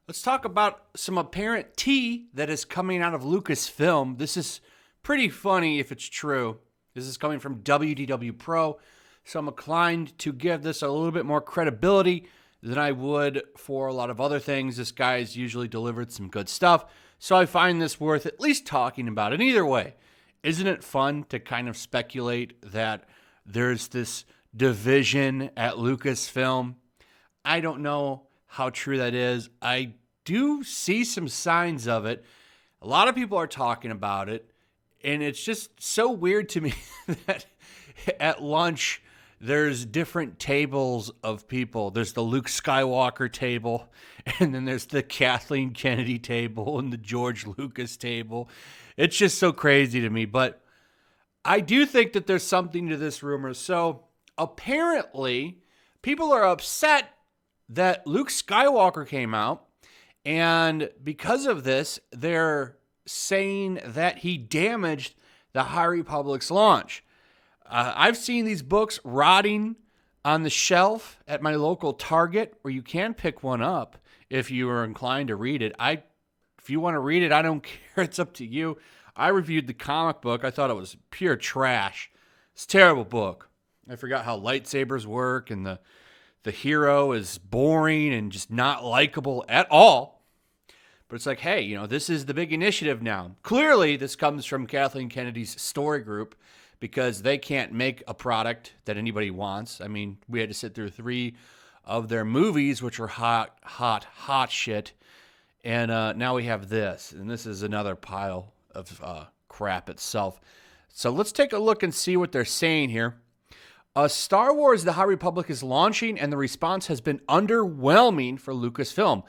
Let's talk about some apparent tea that is coming out of Lucasfilm. This is pretty funny if it's true. This is coming from WDW Pro, so I'm inclined to give this a little bit more credibility than I would for a lot of other things. This guy's usually delivered some good stuff, so I find this worth at least talking about. And either way, isn't it fun to kind of speculate that there's this division at Lucasfilm? I don't know how true that is. I do see some signs of it. A lot of people are talking about it, and it's just so weird to me that at lunch there's different tables of people. There's the Luke Skywalker table, and then there's the Kathleen Kennedy table and the George Lucas table. It's just so crazy to me, but I do think that there's something to this rumor. So apparently people are upset that Luke Skywalker came out, and because of this, they're saying that he damaged the High Republic's launch. I've seen these books rotting on the shelf at my local Target, where you can pick one up if you are inclined to read it. If you want to read it, I don't care. It's up to you. I reviewed the comic book. I thought it was pure trash. It's a terrible book. I forgot how lightsabers work, and the hero is boring and just not likable at all. But it's like, hey, this is the big initiative now. Clearly, this comes from Kathleen Kennedy's story group, because they can't make a product that anybody wants. I mean, we had to sit through 3 of their movies, which were hot shit. And now we have this. And this is another pile of crap itself. So let's take a look and see what they're saying here. Star Wars: The High Republic is launching, and the response has been underwhelming for Lucasfilm.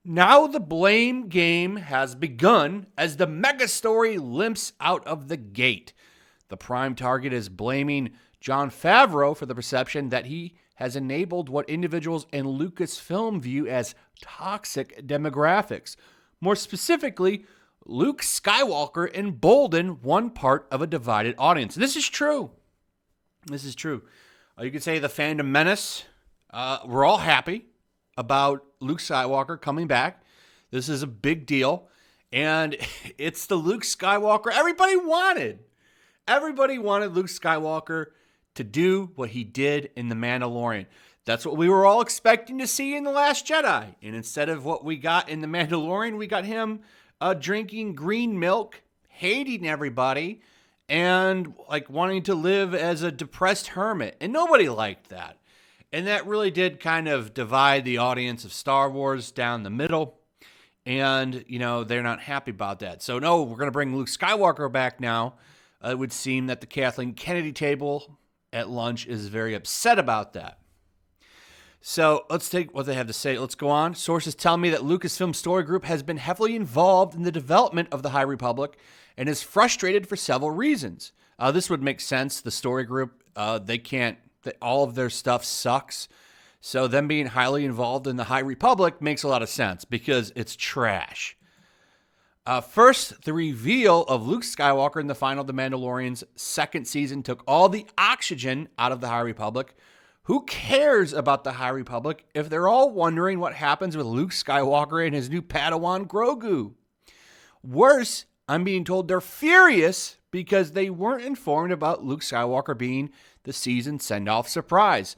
Now the blame game has begun as the mega story limps out of the gate. The prime target is blaming Jon Favreau for the perception that he has enabled what individuals in Lucasfilm view as toxic demographics. More specifically, Luke Skywalker emboldened one part of a divided audience. This is true. This is true. You could say the fandom menace. We're all happy about Luke Skywalker coming back. This is a big deal. And it's the Luke Skywalker everybody wanted. Everybody wanted Luke Skywalker to do what he did in The Mandalorian. That's what we were all expecting to see in The Last Jedi. And instead of what we got in The Mandalorian, we got him drinking green milk, hating everybody, and wanting to live as a depressed hermit. And nobody liked that. And that really did kind of divide the audience of Star Wars down the middle. And, they're not happy about that. So, no, we're going to bring Luke Skywalker back now. It would seem that the Kathleen Kennedy table at lunch is very upset about that. So let's take what they have to say. Let's go on. Sources tell me that Lucasfilm Story Group has been heavily involved in the development of the High Republic and is frustrated for several reasons. This would make sense. The Story Group, all of their stuff sucks. So them being highly involved in the High Republic makes a lot of sense because it's trash. First, the reveal of Luke Skywalker in the final The Mandalorian's second season took all the oxygen out of the High Republic. Who cares about the High Republic if they're all wondering what happens with Luke Skywalker and his new Padawan Grogu? Worse, I'm being told they're furious because they weren't informed about Luke Skywalker being the season send-off surprise.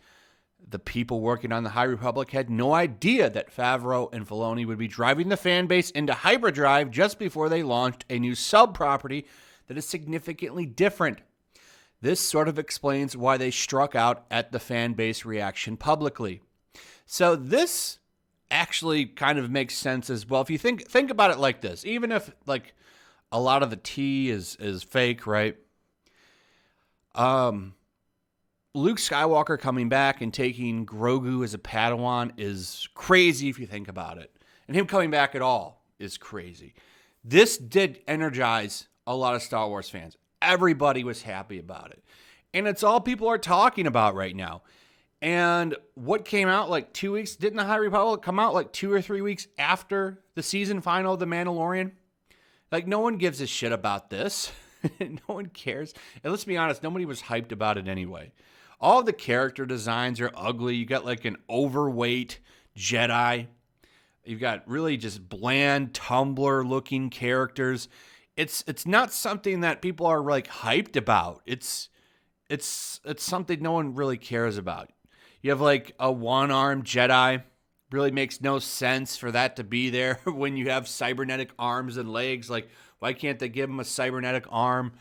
The people working on the High Republic had no idea that Favreau and Filoni would be driving the fan base into hyperdrive just before they launched a new sub-property that is significantly different. This sort of explains why they struck out at the fan base reaction publicly. So this actually kind of makes sense as well. If you think about it like this, even if a lot of the tea is fake, right? Luke Skywalker coming back and taking Grogu as a Padawan is crazy if you think about it. And him coming back at all is crazy. This did energize a lot of Star Wars fans. Everybody was happy about it. And it's all people are talking about right now. And what came out 2 weeks? Didn't the High Republic come out 2 or 3 weeks after the season final of The Mandalorian? No one gives a shit about this. No one cares. And let's be honest, nobody was hyped about it anyway. All the character designs are ugly. You got an overweight Jedi. You've got really just bland Tumblr-looking characters. It's not something that people are like hyped about. It's something no one really cares about. You have like a one-armed Jedi. Really makes no sense for that to be there when you have cybernetic arms and legs. Like, why can't they give him a cybernetic arm?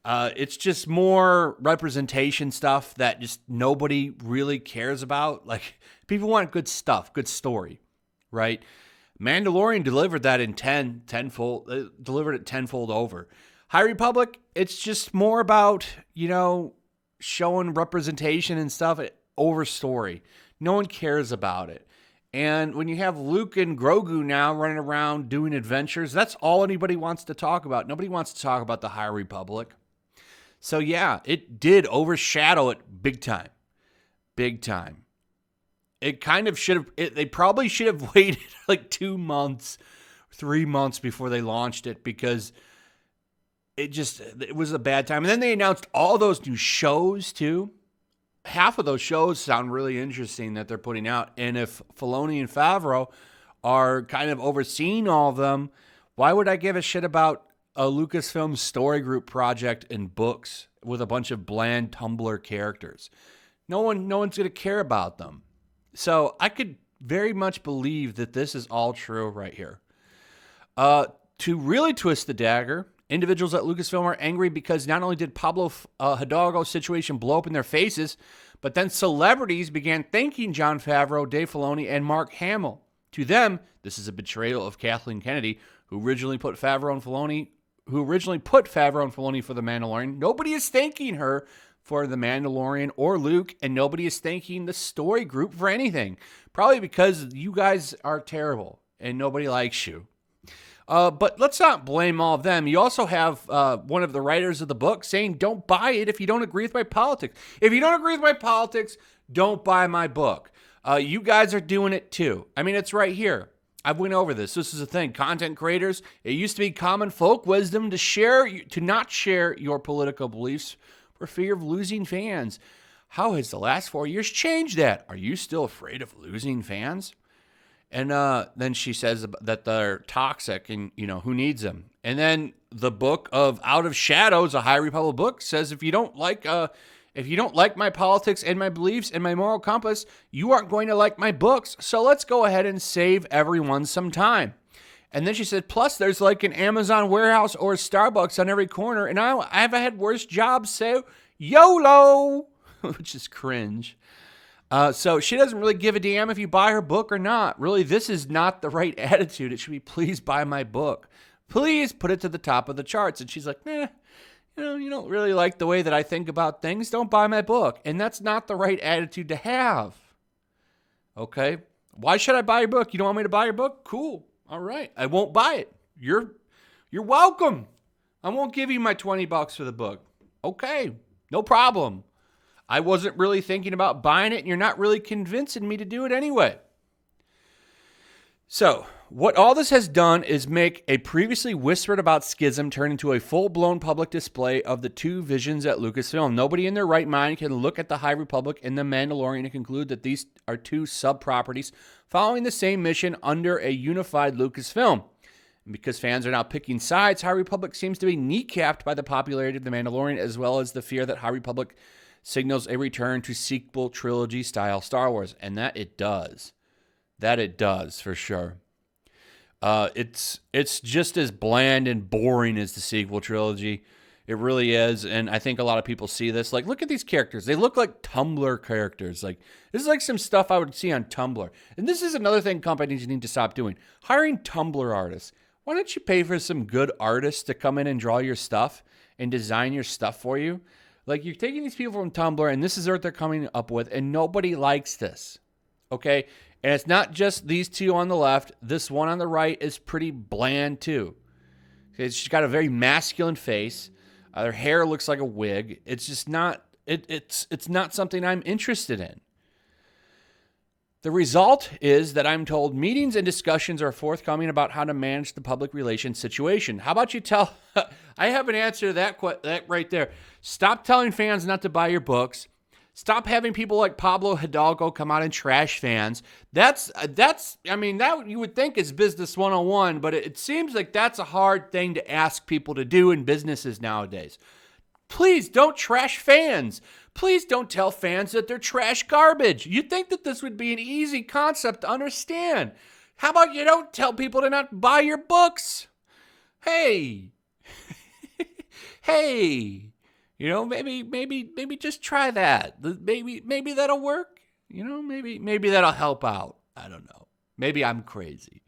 It's just more representation stuff that just nobody really cares about. Like, people want good stuff, good story, right? Mandalorian delivered that in tenfold, delivered it tenfold over. High Republic, it's just more about, showing representation and stuff over story. No one cares about it. And when you have Luke and Grogu now running around doing adventures, that's all anybody wants to talk about. Nobody wants to talk about the High Republic. So yeah, it did overshadow it big time. Big time. It kind of should have, they probably should have waited like 2 months, 3 months before they launched it, because it was a bad time. And then they announced all those new shows too. Half of those shows sound really interesting that they're putting out. And if Filoni and Favreau are kind of overseeing all of them, why would I give a shit about a Lucasfilm story group project and books with a bunch of bland Tumblr characters? No one's going to care about them. So I could very much believe that this is all true right here. To really twist the dagger, individuals at Lucasfilm are angry because not only did Pablo Hidalgo's situation blow up in their faces, but then celebrities began thanking Jon Favreau, Dave Filoni, and Mark Hamill. To them, this is a betrayal of Kathleen Kennedy, who originally put Favreau and Filoni for The Mandalorian. Nobody is thanking her for The Mandalorian or Luke, and nobody is thanking the story group for anything. Probably because you guys are terrible and nobody likes you. But let's not blame all of them. You also have one of the writers of the book saying, don't buy it if you don't agree with my politics. If you don't agree with my politics, don't buy my book. You guys are doing it too. I mean, it's right here. I've went over this. This is the thing. Content creators, it used to be common folk wisdom to not share your political beliefs for fear of losing fans. How has the last 4 years changed that? Are you still afraid of losing fans? And then she says that they're toxic and, who needs them? And then the book of Out of Shadows, a High Republic book, says if you don't like my politics and my beliefs and my moral compass, you aren't going to like my books. So let's go ahead and save everyone some time. And then she said, plus there's like an Amazon warehouse or a Starbucks on every corner. And I've had worse jobs, so YOLO, which is cringe. So she doesn't really give a damn if you buy her book or not. Really, this is not the right attitude. It should be, please buy my book. Please put it to the top of the charts. And she's like, you don't really like the way that I think about things. Don't buy my book. And that's not the right attitude to have. Okay? Why should I buy your book? You don't want me to buy your book? Cool. All right. I won't buy it. You're welcome. I won't give you my $20 for the book. Okay. No problem. I wasn't really thinking about buying it, and you're not really convincing me to do it anyway. So, what all this has done is make a previously whispered about schism turn into a full-blown public display of the two visions at Lucasfilm. Nobody in their right mind can look at the High Republic and the Mandalorian and conclude that these are two sub-properties following the same mission under a unified Lucasfilm. And because fans are now picking sides, High Republic seems to be kneecapped by the popularity of the Mandalorian, as well as the fear that High Republic signals a return to sequel trilogy-style Star Wars. And that it does. That it does, for sure. It's just as bland and boring as the sequel trilogy. It really is. And I think a lot of people see this. Like, look at these characters. They look like Tumblr characters. Like, this is like some stuff I would see on Tumblr. And this is another thing companies need to stop doing. Hiring Tumblr artists. Why don't you pay for some good artists to come in and draw your stuff and design your stuff for you? Like, you're taking these people from Tumblr, and this is what they're coming up with, and nobody likes this. Okay? And it's not just these two on the left. This one on the right is pretty bland, too. Okay, she's got a very masculine face. Her hair looks like a wig. It's just not, it's not something I'm interested in. The result is that I'm told meetings and discussions are forthcoming about how to manage the public relations situation. How about you tell... I have an answer to that right there. Stop telling fans not to buy your books. Stop having people like Pablo Hidalgo come out and trash fans. That you would think is business 101, but it seems like that's a hard thing to ask people to do in businesses nowadays. Please don't trash fans. Please don't tell fans that they're trash garbage. You'd think that this would be an easy concept to understand. How about you don't tell people to not buy your books? Hey. Hey. You know, maybe just try that. Maybe that'll work. You know, maybe that'll help out. I don't know. Maybe I'm crazy.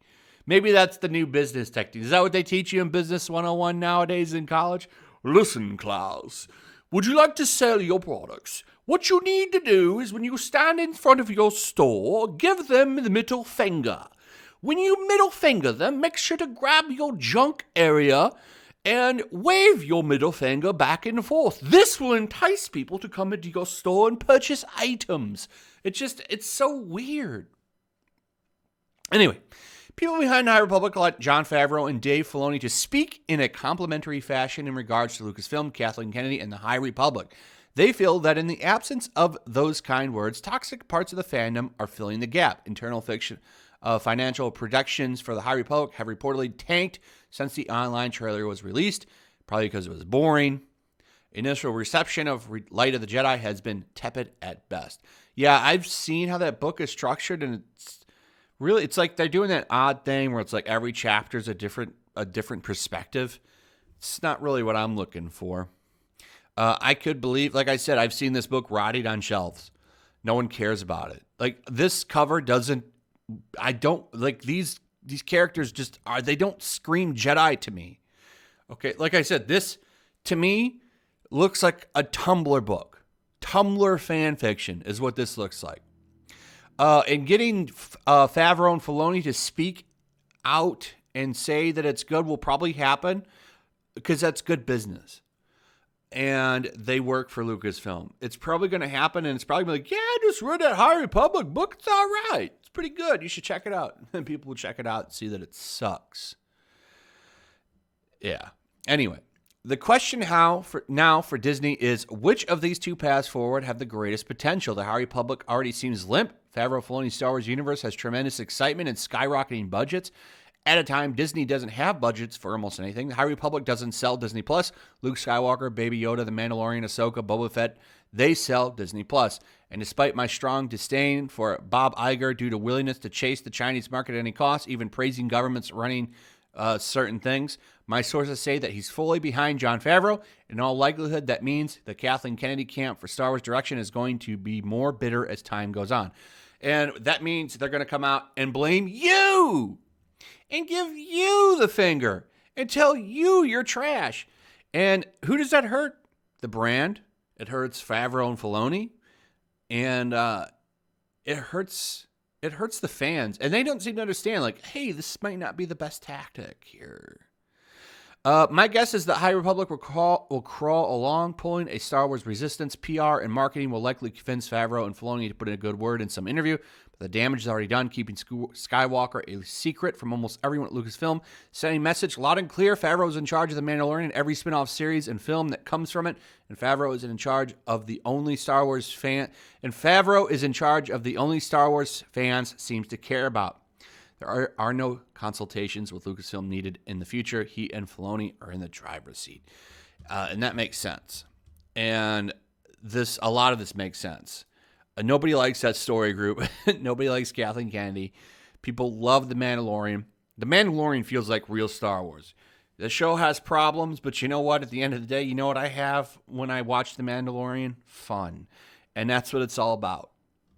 Maybe that's the new business technique. Is that what they teach you in Business 101 nowadays in college? Listen, Klaus, would you like to sell your products? What you need to do is when you stand in front of your store, give them the middle finger. When you middle finger them, make sure to grab your junk area and wave your middle finger back and forth. This will entice people to come into your store and purchase items. It's so weird. Anyway, people behind the High Republic elect Jon Favreau and Dave Filoni to speak in a complimentary fashion in regards to Lucasfilm, Kathleen Kennedy, and the High Republic. They feel that in the absence of those kind words, toxic parts of the fandom are filling the gap. Internal fiction, financial projections for the High Republic have reportedly tanked since the online trailer was released, probably because it was boring. Initial reception of Light of the Jedi has been tepid at best. Yeah, I've seen how that book is structured, and it's like they're doing that odd thing where it's like every chapter is a different perspective. It's not really what I'm looking for. I could believe, like I said, I've seen this book rotted on shelves. No one cares about it. Like this cover doesn't. I don't like these characters. They don't scream Jedi to me. Okay, like I said, this to me looks like a Tumblr book. Tumblr fan fiction is what this looks like. And getting Favreau and Filoni to speak out and say that it's good will probably happen because that's good business. And they work for Lucasfilm. It's probably going to happen, and it's probably going to be like, yeah, I just read that High Republic book. It's all right. It's pretty good. You should check it out. And people will check it out and see that it sucks. Yeah. Anyway, the question for Disney is, which of these two paths forward have the greatest potential? The High Republic already seems limp. Favreau Filoni's Star Wars universe has tremendous excitement and skyrocketing budgets. At a time, Disney doesn't have budgets for almost anything. The High Republic doesn't sell Disney+. Luke Skywalker, Baby Yoda, The Mandalorian, Ahsoka, Boba Fett, they sell Disney+. And despite my strong disdain for Bob Iger due to willingness to chase the Chinese market at any cost, even praising governments running certain things, my sources say that he's fully behind Jon Favreau. In all likelihood, that means the Kathleen Kennedy camp for Star Wars direction is going to be more bitter as time goes on. And that means they're going to come out and blame you and give you the finger and tell you you're trash. And who does that hurt? The brand. It hurts Favreau and Filoni. And it hurts the fans. And they don't seem to understand, like, hey, this might not be the best tactic here. My guess is that High Republic will crawl along, pulling a Star Wars resistance. PR and marketing will likely convince Favreau and Filoni to put in a good word in some interview. But the damage is already done, keeping Skywalker a secret from almost everyone at Lucasfilm. Sending message loud and clear, Favreau is in charge of The Mandalorian and every spin-off series and film that comes from it. And Favreau is in charge of the only Star Wars fans seems to care about. There are no consultations with Lucasfilm needed in the future. He and Filoni are in the driver's seat. And that makes sense. And a lot of this makes sense. Nobody likes that story group. Nobody likes Kathleen Kennedy. People love The Mandalorian. The Mandalorian feels like real Star Wars. The show has problems, but you know what? At the end of the day, you know what I have when I watch The Mandalorian? Fun. And that's what it's all about.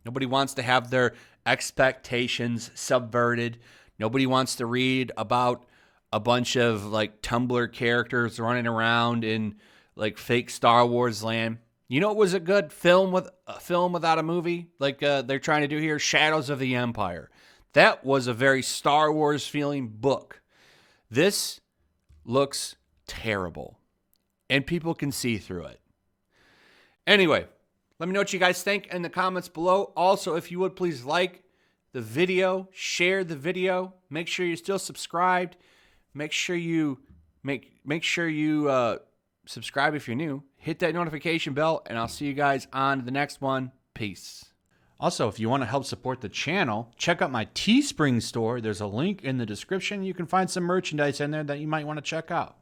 Nobody wants to have their expectations subverted. Nobody wants to read about a bunch of like Tumblr characters running around in like fake Star Wars land. You know, it was a good film without a movie, like they're trying to do here, Shadows of the Empire. That was a very Star Wars feeling book. This looks terrible, and people can see through it. Anyway, let me know what you guys think in the comments below. Also, if you would please like the video, share the video, make sure you're still subscribed, make sure you subscribe if you're new, hit that notification bell, and I'll see you guys on the next one. Peace. Also, if you want to help support the channel, check out my Teespring store. There's a link in the description. You can find some merchandise in there that you might want to check out.